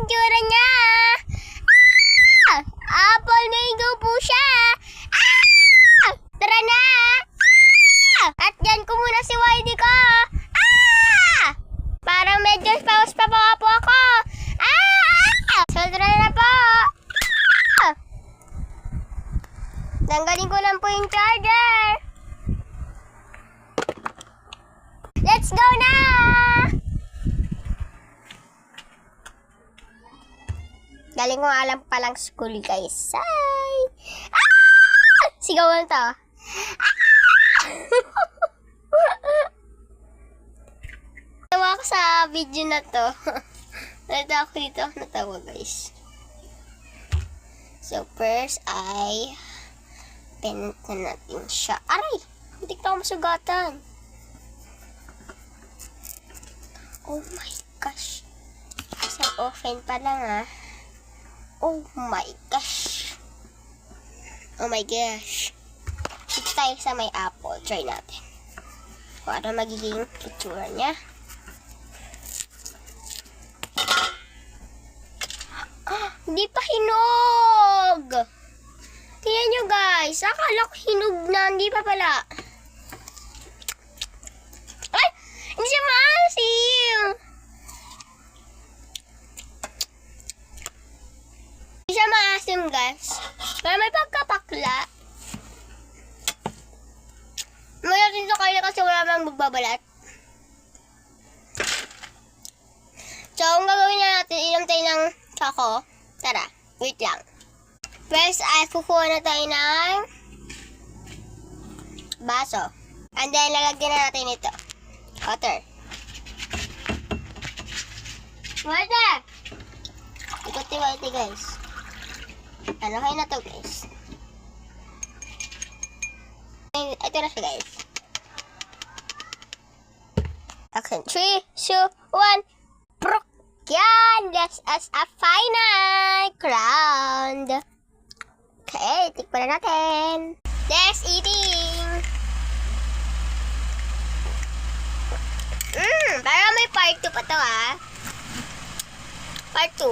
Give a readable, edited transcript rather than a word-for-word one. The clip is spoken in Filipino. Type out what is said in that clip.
itsura niya. Apple mango po siya. Tara na. At dyan ko muna si Whitey ko. Parang medyo paus pa po ako. So tara na po. Tanggalin ko lang po yung charger. Let's go na! Galing ko alam palang school, guys. Ay! Sigawan to. Tawa ko sa video na to. Natawa ko dito. Natawa, guys. So, first ay pen na natin siya. Aray! Hindi ko masugatan. Oh my gosh. Sa open pa lang Oh my gosh. Oh my gosh. Dito tayo sa may apple. Try natin. Kung ano magiging itsura niya. Hindi pa hinog. Tingnan nyo guys. Akala ko hinog na. Hindi pa pala. Ay! Hindi siya maasim. Hindi siya maasim guys. Pero may pagkapakla. Mayatin sa kanya kasi wala mang magbabalat. So, ang gagawin na natin, inom tayo ng choco. Tara, wait lang. First, ay kukuha na tayo ng baso. And then, lalagyan na natin ito. Water. Water! Ikot-ikot guys. Ano kayo na to guys? Ito na siya guys. Okay, 3, 2, 1. Prok! Yan! That's as a final crown. Okay, tikpan na natin. Let's eating! Parang may part 2 pa to Part 2.